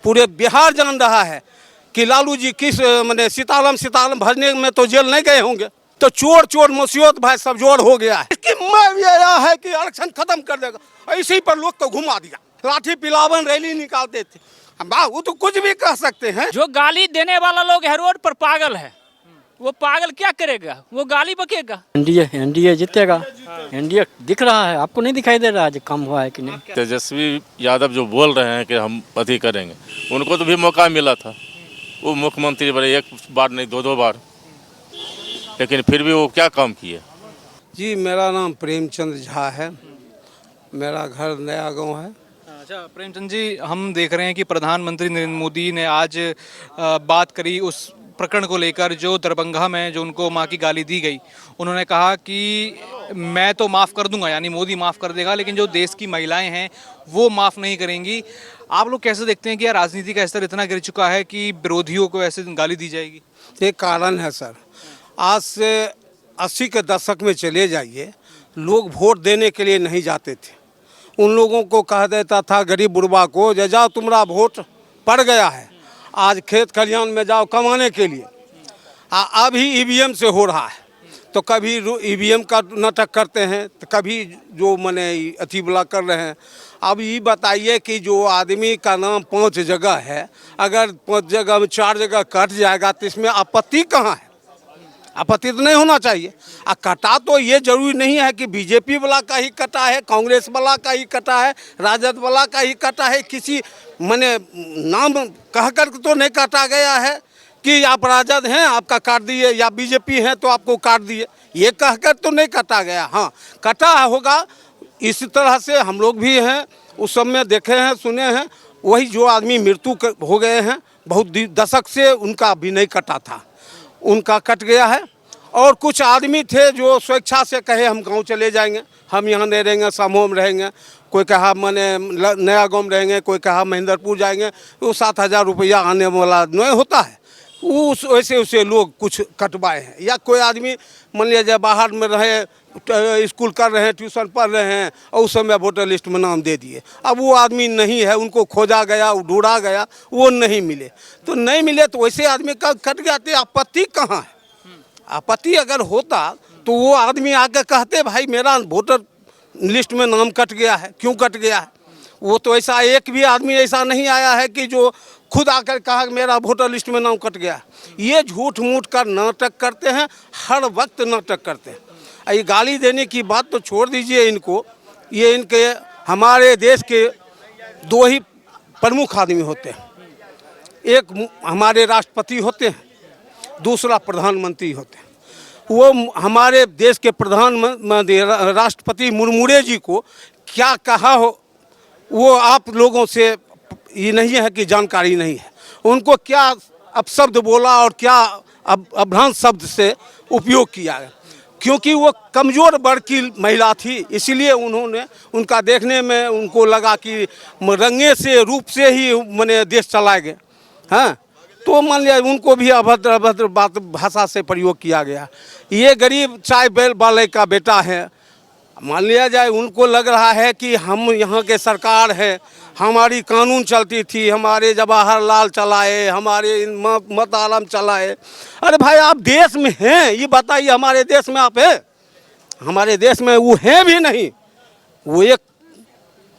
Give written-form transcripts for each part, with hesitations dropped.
पूरे बिहार जान रहा है कि लालू जी किस मैंने सीताराम भरने में तो जेल नहीं गए होंगे। तो चोर चोर मुसीबत भाई सब जोड़ हो गया है। इसकी यह है कि आरक्षण खत्म कर देगा, इसी पर लोग को घुमा दिया। लाठी पिलावन रैली निकालते थे, वो तो कुछ भी कह सकते हैं। जो गाली देने वाला लोग है रोड पर पागल है, वो पागल क्या करेगा, वो गाली बकेगा। एनडीए जीतेगा। एनडीए दिख रहा है, आपको नहीं दिखाई दे रहा है कम हुआ है कि नहीं? तेजस्वी यादव जो बोल रहे हैं कि हम अति करेंगे, उनको तो भी मौका मिला था, वो मुख्यमंत्री बने एक बार नहीं दो बार, लेकिन फिर भी वो क्या काम किए। जी मेरा नाम प्रेमचंद झा है, मेरा घर नया गांव है। अच्छा प्रेमचंद जी, हम देख रहे हैं कि प्रधानमंत्री नरेंद्र मोदी ने आज बात करी उस प्रकरण को लेकर जो दरभंगा में जो उनको मां की गाली दी गई। उन्होंने कहा कि मैं तो माफ़ कर दूंगा, यानी मोदी माफ़ कर देगा, लेकिन जो देश की महिलाएं हैं वो माफ़ नहीं करेंगी। आप लोग कैसे देखते हैं कि यार राजनीति का स्तर इतना गिर चुका है कि विरोधियों को ऐसे गाली दी जाएगी? एक कारण है सर, आज से 80 के दशक में चले जाइए, लोग वोट देने के लिए नहीं जाते थे। उन लोगों को कह देता था गरीब बुढ़वा को, जाओ तुम्हारा वोट पड़ गया है, आज खेत खलिहान में जाओ कमाने के लिए। अभी ईवीएम से हो रहा है, तो कभी ईवीएम का नाटक करते हैं, तो कभी जो मने अथी वाला कर रहे हैं। अब ये बताइए कि जो आदमी का नाम 5 जगह है, अगर 5 जगह में 4 जगह कट जाएगा तो इसमें आपत्ति कहाँ है? आपत्ति तो नहीं होना चाहिए। कटा तो ये जरूरी नहीं है कि बीजेपी वाला का ही कटा है, कांग्रेस वाला का ही कटा है, राजद वाला का ही कटा है, किसी मने नाम कह कर तो नहीं काटा गया है कि आप राजद हैं आपका काट दिए, या बीजेपी हैं तो आपको काट दिए, ये कहकर तो नहीं काटा गया। हाँ कटा होगा, इसी तरह से हम लोग भी हैं, उस समय देखे हैं सुने हैं। वही जो आदमी मृत्यु हो गए हैं बहुत दशक से, उनका भी नहीं कटा था, उनका कट गया है। और कुछ आदमी थे जो स्वेच्छा से कहे हम गांव चले जाएंगे, हम यहाँ नहीं रहेंगे, समूह में रहेंगे। कोई कहा मैंने नया गांव में रहेंगे, कोई कहा महेंद्रपुर जाएंगे। वो 7,000 रुपया आने वाला नहीं होता है, उस वैसे लोग कुछ कटवाए हैं। या कोई आदमी मान लीजिए बाहर में रहे, स्कूल कर रहे हैं, ट्यूशन पढ़ रहे हैं, और उस समय वोटर लिस्ट में नाम दे दिए। अब वो आदमी नहीं है, उनको खोजा गया, ढूंढा गया, वो नहीं मिले। तो नहीं मिले तो वैसे आदमी का कट जाते, आपत्ति कहाँ है? आपत्ति अगर होता तो वो आदमी आके कहते भाई मेरा वोटर लिस्ट में नाम कट गया है, क्यों कट गया है? वो तो ऐसा एक भी आदमी ऐसा नहीं आया है कि जो खुद आकर कहा कि मेरा वोटर लिस्ट में नाम कट गया। ये झूठ मूठ कर नाटक करते हैं, हर वक्त नाटक करते हैं। ये गाली देने की बात तो छोड़ दीजिए इनको। ये इनके हमारे देश के 2 ही प्रमुख आदमी होते हैं, एक हमारे राष्ट्रपति होते हैं, दूसरा प्रधानमंत्री होते हैं। वो हमारे देश के प्रधानमंत्री राष्ट्रपति मुर्मू जी को क्या कहा हो वो आप लोगों से ये नहीं है कि जानकारी नहीं है। उनको क्या अपशब्द बोला और क्या अभ्रांत शब्द से उपयोग किया है, क्योंकि वो कमज़ोर वर्ग की महिला थी, इसलिए उन्होंने उनका देखने में उनको लगा कि रंगे से रूप से ही मैंने देश चलाए गए। हाँ तो मान लिया उनको भी अभद्र बात भाषा से प्रयोग किया गया। ये गरीब चाय बेल वाले का बेटा है, मान लिया जाए उनको लग रहा है कि हम यहाँ के सरकार है, हमारी कानून चलती थी, हमारे जवाहरलाल चलाए, हमारे मत आलम चलाए। अरे भाई आप देश में हैं, ये बताइए हमारे देश में आप हैं? हमारे देश में वो हैं भी नहीं। वो एक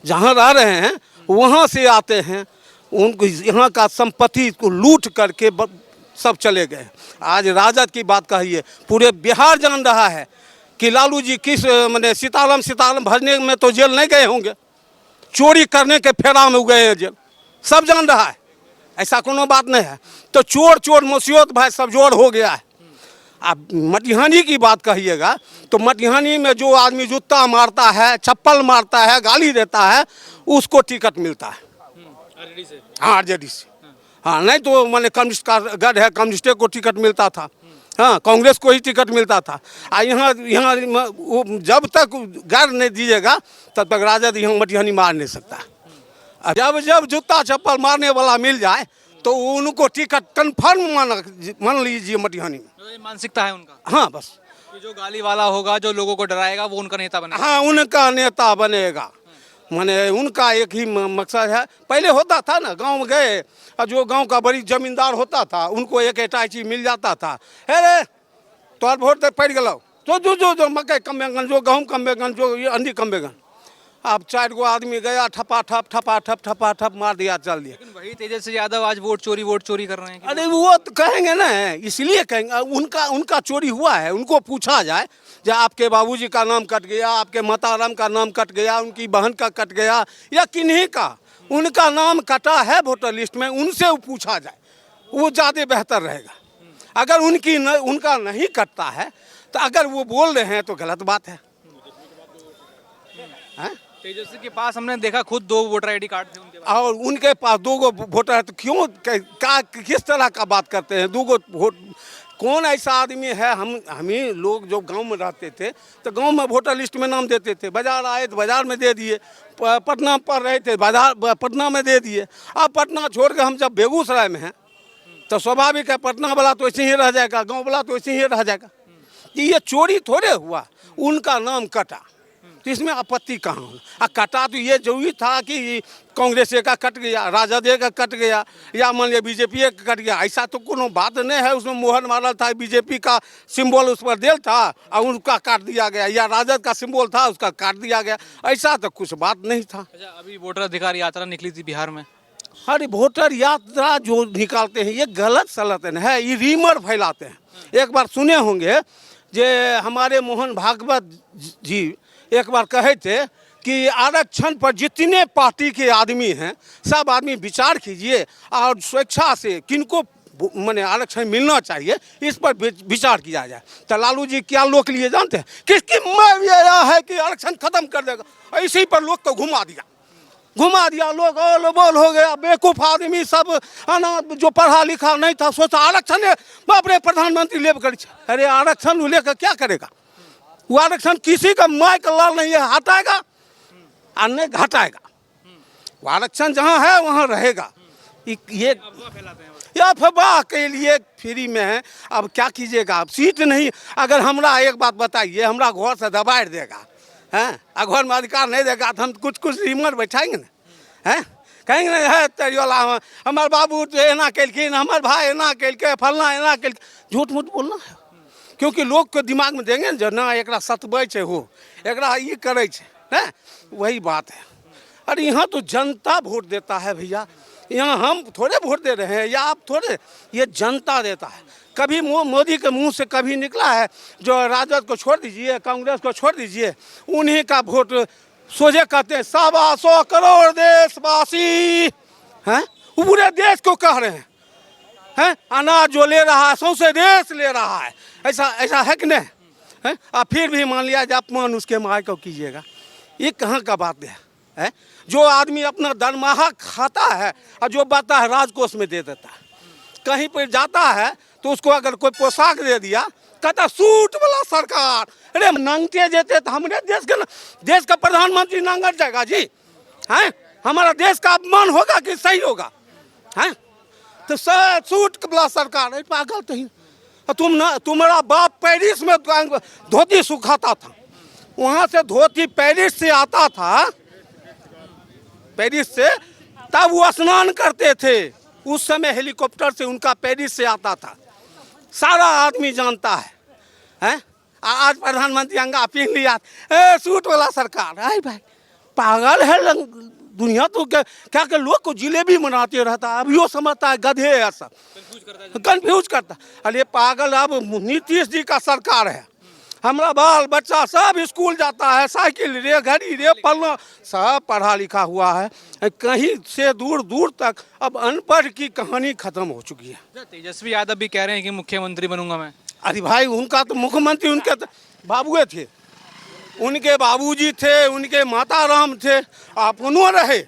जहाँ रह रहे हैं वहाँ से आते हैं, उनको यहाँ का संपत्ति को लूट करके सब चले गए। आज राजद की बात कहिए, पूरे बिहार जान रहा है कि लालू जी किस मैंने सीताराम भरने में तो जेल नहीं गए होंगे, चोरी करने के फेरा में गए हैं जेल, सब जान रहा है, ऐसा कोनो बात नहीं है। तो चोर चोर मुसीबत भाई सब जोड़ हो गया है। आप मटिहानी की बात कहिएगा तो मटिहानी में जो आदमी जूता मारता है, चप्पल मारता है, गाली देता है, उसको टिकट मिलता है हाँ आरजेडी से। हाँ नहीं तो मैंने कम्युनिस्ट का गढ़ है, कम्युनिस्टे को टिकट मिलता था, हाँ कांग्रेस को ही टिकट मिलता था। यहाँ जब तक गढ़ नहीं दीजिएगा तब तक राजद यहाँ मटिहानी मार नहीं सकता। जब जूता चप्पल मारने वाला मिल जाए तो उनको टिकट कन्फर्म मान लीजिए मटिहानी में। तो ये मानसिकता है उनका। हाँ बस कि जो गाली वाला होगा, जो लोगों को डराएगा, वो उनका नेता बनेगा। हाँ उनका नेता बनेगा। माने उनका एक ही मकसद है। पहले होता था ना, गांव में गए और जो गांव का बड़ी जमींदार होता था उनको एक अटैची मिल जाता था, अरे तोहर वोट पड़ गलो, जो मकई कमेगन, जो गेहूँ कमेगन, जो ये अंधी कमेगन। अब 4 गो आदमी गया, ठपा ठप मार दिया, चल दिया। लेकिन वही तेजस्वी यादव आज वोट चोरी कर रहे हैं। अरे वो तो कहेंगे ना, इसलिए कहेंगे, उनका चोरी हुआ है, उनको पूछा जाए जो आपके बाबूजी का नाम कट गया, आपके माताराम का नाम कट गया, उनकी बहन का कट गया, या किन्हीं का उनका नाम कटा है वोटर लिस्ट में, उनसे पूछा जाए, वो ज़्यादा बेहतर रहेगा। अगर उनका नहीं कटता है तो अगर वो बोल रहे हैं तो गलत बात है। तेजस्वी के पास हमने देखा खुद 2 वोटर आईडी कार्ड थे उनके पास। और उनके पास 2 गो वोटर है तो क्यों किस तरह का बात करते हैं? 2 गो वोट, कौन ऐसा आदमी है? हम ही लोग जो गांव में रहते थे तो गांव में वोटर लिस्ट में नाम देते थे, बाजार आए तो बाजार में दे दिए, पटना पढ़ रहे थे बाजार पटना में दे दिए। अब पटना छोड़ के हम जब बेगूसराय में हैं तो स्वाभाविक है पटना वाला तो ऐसे ही रह जाएगा, गाँव वाला तो ऐसे ही रह जाएगा। ये चोरी थोड़े हुआ, उनका नाम कटा तो इसमें आपत्ति कहाँ हो? कटा तो ये जरूरी था कि कांग्रेस का कट गया, राजद का कट गया, या मान लिया बीजेपी का कट गया, ऐसा तो कोनो बात नहीं है। उसमें मोहर मारल था, बीजेपी का सिंबल उस पर दिल था और उनका काट दिया गया, या राजद का सिंबल था उसका काट दिया गया, ऐसा तो कुछ बात नहीं था। अच्छा, अभी वोटर अधिकार यात्रा निकली थी बिहार में। अरे वोटर यात्रा जो निकालते हैं ये गलत सलत है, ये रीमर फैलाते हैं। एक बार सुने होंगे जे हमारे मोहन भागवत जी एक बार कहे थे कि आरक्षण पर जितने पार्टी के आदमी हैं सब आदमी विचार कीजिए और स्वेच्छा से किनको माने आरक्षण मिलना चाहिए इस पर विचार किया जाए। तो लालू जी क्या लोग लिए जानते हैं, किसकी मैं है कि आरक्षण खत्म कर देगा, इसी पर लोग को घुमा दिया, लोग ओल बोल हो गया, बेवकूफ़ आदमी सब जो पढ़ा लिखा नहीं था सोचा आरक्षण अपने प्रधानमंत्री ले कर। अरे आरक्षण लेकर क्या करेगा? वो आरक्षण किसी का माय का लाल नहीं है, हटाएगा और नहीं घटाएगा। वो आरक्षण जहाँ है वहाँ रहेगा। ये अफवाह के लिए फ्री में है। अब क्या कीजिएगा, अब सीट नहीं, अगर हमरा एक बात बताइए, हमरा घर से दबाड़ देगा हैं, घर में अधिकार नहीं देगा तो हम कुछ रिमर बैठाएंगे ना, हैं कहेंगे नहीं है तेरियोला हमारे बाबू एना कलखिन, हमारे भाई एना कलके, फलना एना कल, झूठ मूठ बोलना है। क्योंकि लोग के दिमाग में देंगे जो ना एकरा सतबै छे हो, एकरा ये करे छे, हैं वही बात है। अरे यहाँ तो जनता वोट देता है भैया, यहाँ हम थोड़े वोट दे रहे हैं या आप थोड़े, ये जनता देता है। कभी मोदी के मुंह से कभी निकला है जो राजद को छोड़ दीजिए, कांग्रेस को छोड़ दीजिए, उन्हीं का वोट सोझे कहते हैं 125 करोड़ देशवासी हैं, पूरे देश को कह रहे हैं अनाज जो ले रहा है सौंसे देश ले रहा है, ऐसा है कि नहीं है? और फिर भी मान लिया जाए अपमान उसके माय को कीजिएगा, ये कहाँ का बात है? जो आदमी अपना दरमाहा खाता है और जो बाता है राजकोष में दे देता है, कहीं पर जाता है तो उसको अगर कोई पोशाक दे दिया कहता सूट वाला सरकार। अरे नंगटे जेते तो हमारे देश का प्रधानमंत्री नंगट जाएगा जी, हैं? हमारा देश का अपमान होगा कि सही होगा, हैं? तो सूट वाला सरकार, पागल तो ही तुम्हारा बाप पेरिस में धोती सुखाता था, वहाँ से धोती पेरिस से आता था, पेरिस से, तब वो स्नान करते थे, उस समय हेलीकॉप्टर से उनका पेरिस से आता था, सारा आदमी जानता है? आज प्रधानमंत्री अंगा पहन लिया सूट वाला सरकार, आई भाई पागल है दुनिया तो क्या लोग को जिलेबी मनाते रहता है, अब यो समझता है गधे है, सब कंफ्यूज करता। अरे पागल, अब नीतीश जी का सरकार है, हमारा बाल बच्चा सब स्कूल जाता है, साइकिल रे घड़ी रे पलना सब पढ़ा लिखा हुआ है, कहीं से दूर दूर तक अब अनपढ़ की कहानी खत्म हो चुकी है। तेजस्वी यादव भी कह रहे हैं कि मुख्यमंत्री बनूंगा मैं। अरे भाई उनका तो मुख्यमंत्री उनके तो बाबुए थे, उनके बाबूजी थे, उनके माता राम थे, अपनों रहे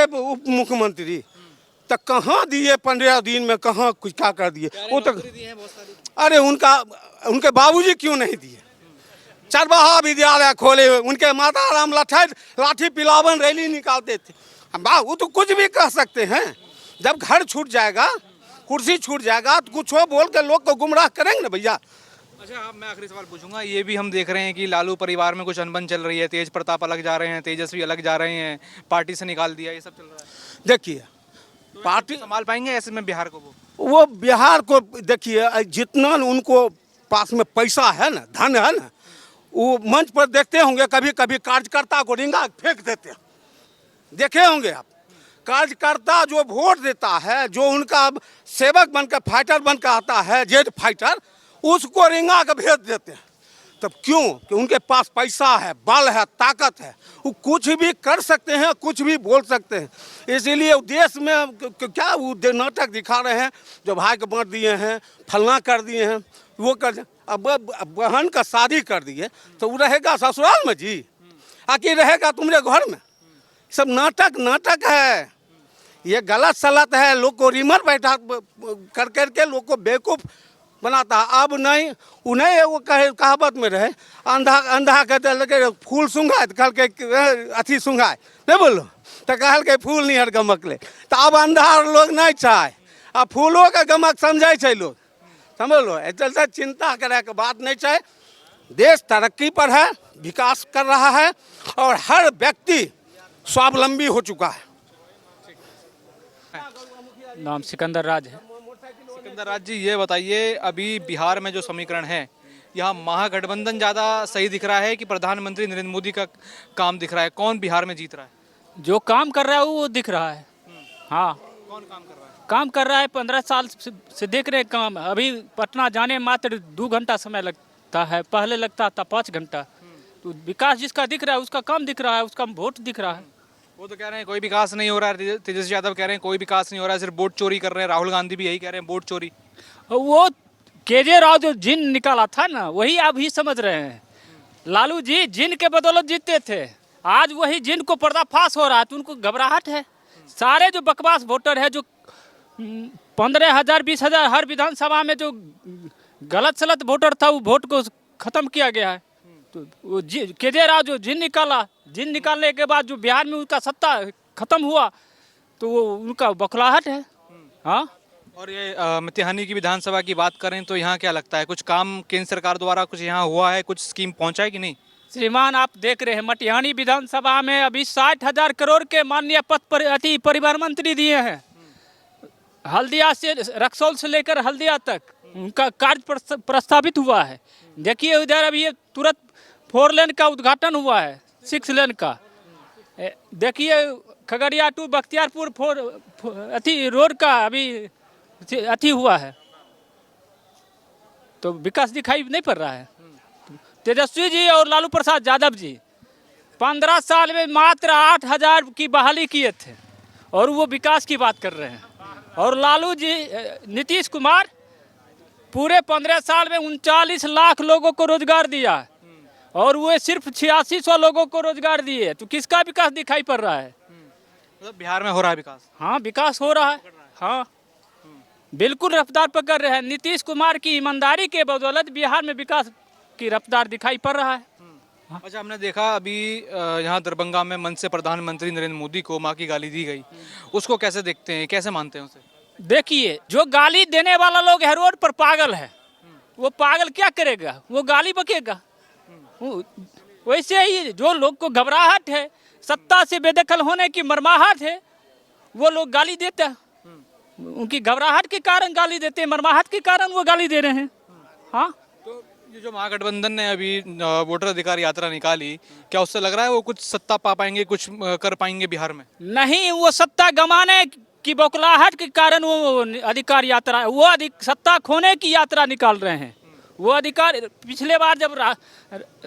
उप मुख्यमंत्री, तो कहाँ दिए 15 दिन में, कहाँ कुछ क्या कर दिए वो तो। अरे उनके बाबूजी क्यों नहीं दिए? चरवाहा विद्यालय खोले हुए, उनके माता राम लाठी पिलावन रैली निकालते थे। वो तो कुछ भी कह सकते हैं, जब घर छूट जाएगा, कुर्सी छूट जाएगा तो कुछ हो बोल के लोग को गुमराह करेंगे ना भैया। अच्छा, अब मैं आखिरी सवाल पूछूंगा। ये भी हम देख रहे हैं कि लालू परिवार में कुछ अनबन चल रही है, तेज प्रताप अलग जा रहे हैं, तेजस्वी अलग जा रहे हैं, पार्टी से निकाल दिया, ये सब चल रहा है। देखिए पार्टी संभाल पाएंगे ऐसे में बिहार को वो बिहार को देखिए जितना उनको पास में पैसा है ना, धन है ना, वो मंच पर देखते होंगे कभी कभी कार्यकर्ता को रिंगा फेंक देते हैं, देखे होंगे आप। कार्यकर्ता जो वोट देता है, जो उनका सेवक बनकर फाइटर बनकर आता है, जेड फाइटर, उसको रिंगा के भेज देते हैं। तब क्यों? कि उनके पास पैसा है, बल है, ताकत है, वो कुछ भी कर सकते हैं, कुछ भी बोल सकते हैं। इसीलिए देश में क्या वो नाटक दिखा रहे हैं, जो भाई को बांट दिए हैं, फलना कर दिए हैं, वो कर, अब बहन का शादी कर दिए तो वो रहेगा ससुराल में जी, आखिर रहेगा तुम्हारे घर में? सब नाटक है, ये गलत सलत है। लोग को रिमर बैठा कर करके लोग को बेवकूफ़ बनाता है। अब नहीं, उन्हें वो कहावत में रहे, अंधा कहते लगे फूल सूंघाए तो कल के अथी सूंघाए, नहीं बोलो तो कहल के फूल नहीं हर गमकले। तो अब अंधा लोग नहीं चाहे, अब फूलों का गमक समझे छे लोग, समझ लो। ऐसे चिंता करे के बात नहीं चाहे। देश तरक्की पर है, विकास कर रहा है और हर व्यक्ति स्वावलंबी हो चुका है। नाम सिकंदर राज है। सिकंदर राज जी, ये बताइए, अभी बिहार में जो समीकरण है, यहाँ महागठबंधन ज़्यादा सही दिख रहा है कि प्रधानमंत्री नरेंद्र मोदी का काम दिख रहा है? कौन बिहार में जीत रहा है? जो काम कर रहा है वो दिख रहा है। हाँ, कौन काम कर रहा है? काम कर रहा है, 15 साल से देख रहे हैं काम। अभी पटना जाने में मात्र 2 घंटा समय लगता है, पहले लगता था 5 घंटा। तो विकास जिसका दिख रहा है उसका काम दिख रहा है, उसका वोट दिख रहा है। वो तो कह रहे हैं कोई विकास नहीं हो रहा है, तेजस्वी यादव कह रहे हैं कोई विकास नहीं हो रहा है, सिर्फ वोट चोरी कर रहे हैं। राहुल गांधी भी यही कह रहे हैं, वोट चोरी। वो केजे राव जो जिन निकाला था ना, वही आप ही समझ रहे हैं। लालू जी जिन के बदौलत जीते थे, आज वही जिन को पर्दाफाश हो रहा है तो उनको घबराहट है। सारे जो बकवास वोटर है, जो 15,000 20,000 हर विधानसभा में जो गलत सलत वोटर था, वो वोट को खत्म किया गया है। तो वो केजे राव जो जिन निकालने के बाद जो बिहार में उनका सत्ता खत्म हुआ, तो वो उनका बौखलाहट है। हाँ, और ये मटिहानी की विधानसभा की बात करें तो यहाँ क्या लगता है, कुछ काम केंद्र सरकार द्वारा कुछ यहाँ हुआ है, कुछ स्कीम पहुँचा है कि नहीं? श्रीमान, आप देख रहे हैं मटिहानी विधानसभा में अभी 60,000 करोड़ के माननीय पद पर अति परिवहन मंत्री दिए हैं। हल्दिया से, रक्सौल से लेकर हल्दिया तक उनका कार्य प्रस्तावित हुआ है। देखिए उधर अभी ये तुरंत 4 लेन का उद्घाटन हुआ है, 6 लेन का। देखिए खगड़िया टू बख्तियारपुर 4 अति रोड का अभी अति हुआ है, तो विकास दिखाई नहीं पड़ रहा है। तेजस्वी जी और लालू प्रसाद यादव जी 15 साल में मात्र 8,000 की बहाली किए थे और वो विकास की बात कर रहे हैं। और लालू जी, नीतीश कुमार पूरे 15 साल में 39 लाख लोगों को रोजगार दिया और वो सिर्फ 8600 लोगों को रोजगार दिए। तो किसका विकास दिखाई पड़ रहा है? मतलब बिहार में हो रहा है विकास? हाँ, विकास हो रहा है। हाँ, बिल्कुल रफ्तार पकड़ रहे हैं। नीतीश कुमार की ईमानदारी के बदौलत बिहार में विकास की रफ्तार दिखाई पड़ रहा है। अच्छा, हमने देखा अभी यहाँ दरभंगा में मंच से प्रधानमंत्री नरेंद्र मोदी को माँ की गाली दी गई, उसको कैसे देखते हैं, कैसे मानते हैं उसे? देखिए, जो गाली देने वाला लोग है रोड पर पागल है, वो पागल क्या करेगा? वो गाली बकेगा। वैसे ही जो लोग को घबराहट है, सत्ता से बेदखल होने की मरमाहट है, वो लोग गाली देते हैं। उनकी घबराहट के कारण गाली देते हैं, मरमाहट के कारण वो गाली दे रहे हैं। हाँ, तो ये जो महागठबंधन ने अभी वोटर अधिकार यात्रा निकाली, क्या उससे लग रहा है वो कुछ सत्ता पा पाएंगे, कुछ कर पाएंगे बिहार में? नहीं, वो सत्ता गंवाने की बौखलाहट के कारण वो अधिकार यात्रा, वो सत्ता खोने की यात्रा निकाल रहे हैं। वो अधिकार, पिछले बार जब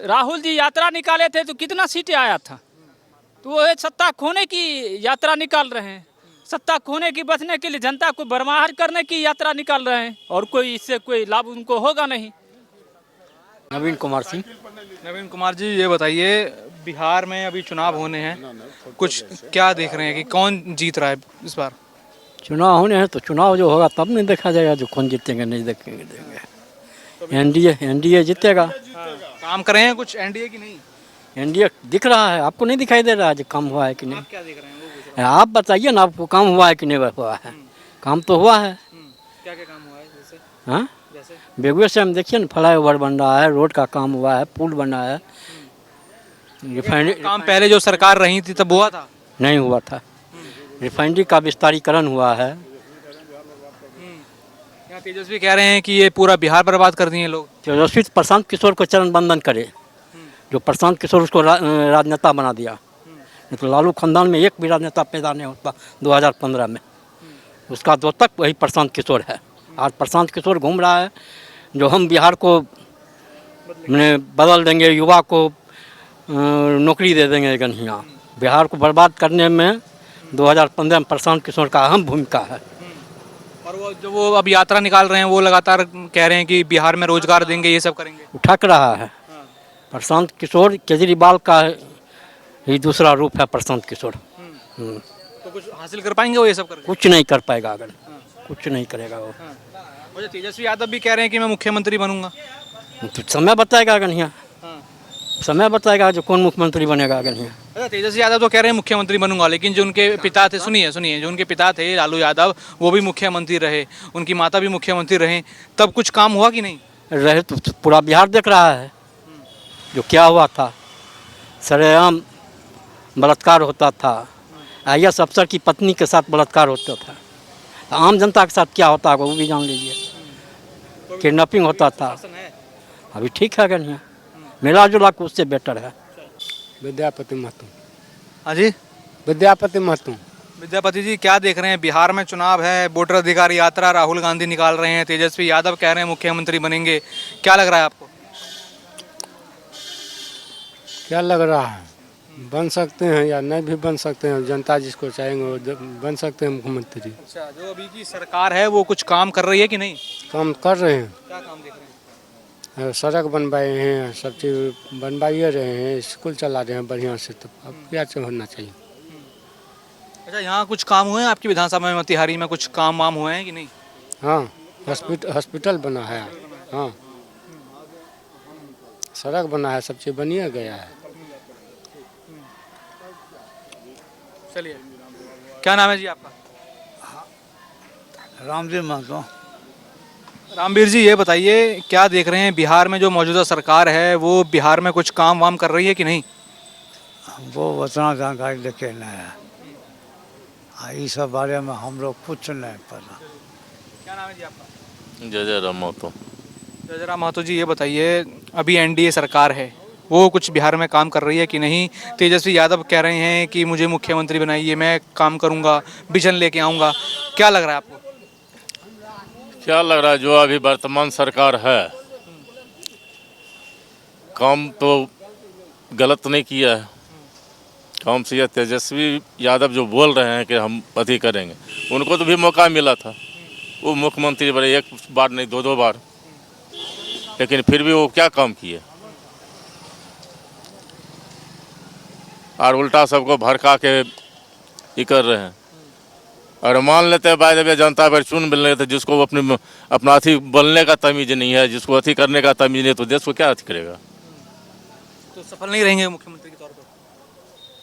राहुल जी यात्रा निकाले थे तो कितना सीटें आया था? तो वो सत्ता खोने की यात्रा निकाल रहे हैं। सत्ता खोने की बचने के लिए जनता को बर्बाद करने की यात्रा निकाल रहे हैं और कोई इससे कोई लाभ उनको होगा नहीं। नवीन कुमार सिंह। नवीन कुमार जी, ये बताइए, बिहार में अभी चुनाव होने हैं, कुछ क्या देख रहे हैं कि कौन जीत रहा है इस बार? चुनाव होने हैं तो चुनाव जो होगा तब नहीं देखा जाएगा, जो कौन जीतेंगे नहीं देखेंगे देंगे। एनडीए जीतेगा। काम कर रहे हैं कुछ एनडीए की नहीं? एनडीए दिख रहा है, आपको नहीं दिखाई दे रहा है जो काम हुआ है कि नहीं? आप क्या देख रहे हैं वो पूछ रहा आप बताइए ना, आपको काम हुआ है कि नहीं हुआ है? काम तो हुआ है। क्या क्या काम हुआ है? जैसे हाँ, बेगूसराय से हम देखिए ना, फ्लाईओवर बन रहा है, रोड का काम हुआ है, पुल बना है, रिफाइनरी काम पहले जो सरकार रही थी तब हुआ था। नहीं हुआ था, रिफाइनरी का विस्तारीकरण हुआ है। यहाँ तेजस्वी कह रहे हैं कि ये पूरा बिहार बर्बाद कर दिए लोग। तेजस्वी प्रशांत किशोर को चरण बंदन करे, जो प्रशांत किशोर उसको राजनेता बना दिया, नहीं तो लालू खानदान में एक भी राजनेता पैदा नहीं होता 2015 में। उसका द्योतक वही प्रशांत किशोर है। आज प्रशांत किशोर घूम रहा है जो हम बिहार को बदल देंगे, युवा को नौकरी दे देंगे गन्हिया। बिहार को बर्बाद करने में 2015 में प्रशांत किशोर का अहम भूमिका है। और वो जो वो अब यात्रा निकाल रहे हैं वो लगातार कह रहे हैं कि बिहार में रोजगार देंगे, ये सब करेंगे। उठक रहा है प्रशांत किशोर, केजरीवाल का ही दूसरा रूप है प्रशांत किशोर। तो कुछ हासिल कर पाएंगे वो ये सब करके? कुछ नहीं कर पाएगा, अगर कुछ नहीं करेगा वो। और तेजस्वी यादव भी कह रहे हैं कि मैं मुख्यमंत्री बनूंगा। तो समय बताएगा गन्हिया, समय बताएगा जो कौन मुख्यमंत्री बनेगा गन्हिया। अच्छा, तेजस्वी यादव तो कह रहे हैं मुख्यमंत्री बनूंगा, लेकिन जो उनके पिता थे, सुनिए सुनिए, जो उनके पिता थे लालू यादव, वो भी मुख्यमंत्री रहे, उनकी माता भी मुख्यमंत्री रहे, तब कुछ काम हुआ कि नहीं? रहे तो पूरा बिहार देख रहा है जो क्या हुआ था। सरेआम बलात्कार होता था, IAS अफसर की पत्नी के साथ बलात्कार होता था। आम जनता के साथ क्या होता है वो भी जान लीजिए। किडनैपिंग होता था। अभी ठीक है गन्हिया, मिला जुला के उससे बेटर है। विद्यापति महतो। हाँ जी, विद्यापति महतो। विद्यापति जी, क्या देख रहे हैं? बिहार में चुनाव है, वोटर अधिकार यात्रा राहुल गांधी निकाल रहे हैं, तेजस्वी यादव कह रहे हैं मुख्यमंत्री बनेंगे, क्या लग रहा है आपको? क्या लग रहा है, बन सकते हैं या नहीं भी बन सकते हैं। जनता जिसको चाहेंगे वो बन सकते हैं मुख्यमंत्री। अच्छा, जो अभी की सरकार है वो कुछ काम कर रही है कि नहीं? काम कर रहे हैं, क्या काम देख रहे हैं? सड़क बनवाए हैं, सब चीज़ बनवाइए रहे हैं, स्कूल चला रहे हैं बढ़िया से। तो अब क्या होना चाहिए। अच्छा, यहाँ कुछ काम हुए हैं आपकी विधानसभा में, मोतिहारी में कुछ काम वाम हुए हैं कि नहीं? हाँ, हॉस्पिटल बना है। हाँ, सड़क बना है, सब चीज़ बनिए गया है। चलिए, क्या नाम है जी आपका? रामजी महतो। रामवीर जी, ये बताइए, क्या देख रहे हैं बिहार में जो मौजूदा सरकार है वो बिहार में कुछ काम वाम कर रही है कि नहीं? वो उतना जानकारी लेके नहीं है, इस सब बारे में हम लोग कुछ नहीं पता। क्या नाम है जी आपका? जय राम महतो। जय राम महतो जी, ये बताइए, अभी NDA सरकार है, वो कुछ बिहार में काम कर रही है कि नहीं? तेजस्वी यादव कह रहे हैं कि मुझे मुख्यमंत्री बनाइए, मैं काम करूंगा, विजन लेके आऊंगा, क्या लग रहा है आपको? क्या लग रहा है, जो अभी वर्तमान सरकार है काम तो गलत नहीं किया है। काम से यह तेजस्वी यादव जो बोल रहे हैं कि हम अति करेंगे, उनको तो भी मौका मिला था, वो मुख्यमंत्री बने, एक बार नहीं दो बार, लेकिन फिर भी वो क्या काम किए। और उल्टा सबको भड़का के ये कर रहे हैं। और मान लेते हैं बाद में जनता पर चुन मिलने तो जिसको अपना अथी बोलने का तमीज नहीं है, जिसको अथी करने का तमीज नहीं, तो देश को क्या अथी करेगा। तो सफल नहीं रहेंगे मुख्यमंत्री के तौर पर?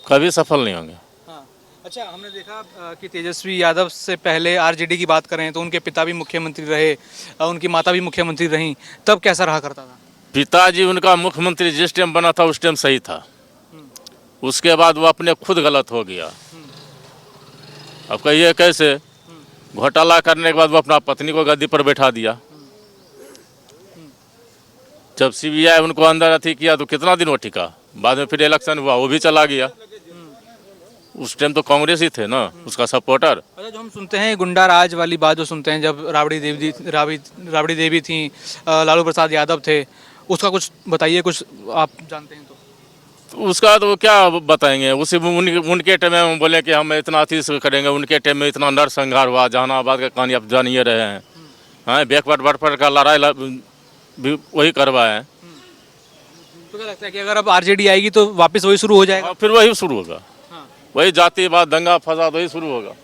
कभी सफल नहीं होंगे। हाँ, अच्छा, हमने देखा कि तेजस्वी यादव से पहले RJD की बात करें तो उनके पिता भी मुख्यमंत्री रहे, उनकी माता भी मुख्यमंत्री रहीं, तब कैसा रहा करता था? पिताजी उनका मुख्यमंत्री जिस टाइम बना था उस टाइम सही था, उसके बाद वो अपने खुद गलत हो गया। अब कहिए कैसे, घोटाला करने के बाद वो अपना पत्नी को गद्दी पर बैठा दिया। जब CBI उनको अंदर अथी किया तो कितना दिन वो टिका, बाद में फिर इलेक्शन हुआ वो भी चला गया। उस टाइम तो कांग्रेस ही थे ना उसका सपोर्टर। अच्छा, जो हम सुनते हैं गुंडा राज वाली बात जो सुनते हैं, जब राबड़ी देवी थी, लालू प्रसाद यादव थे, उसका कुछ बताइए, कुछ आप जानते हैं तो उसका तो क्या बताएंगे। उसी उनके टाइम में बोले कि हम इतना अथी से करेंगे, उनके टाइम में इतना नरसंहार हुआ, जहानाबाद का कहानी आप जान ही रहे हैं। हाँ, बैकवर्ड बटफट का लड़ाई भी वही करवाए हैं। तो क्या लगता है कि अगर अब RJD आएगी तो वापस वही शुरू हो जाएगा? फिर वही शुरू होगा, वही जातिवाद दंगा फसाद वही शुरू होगा।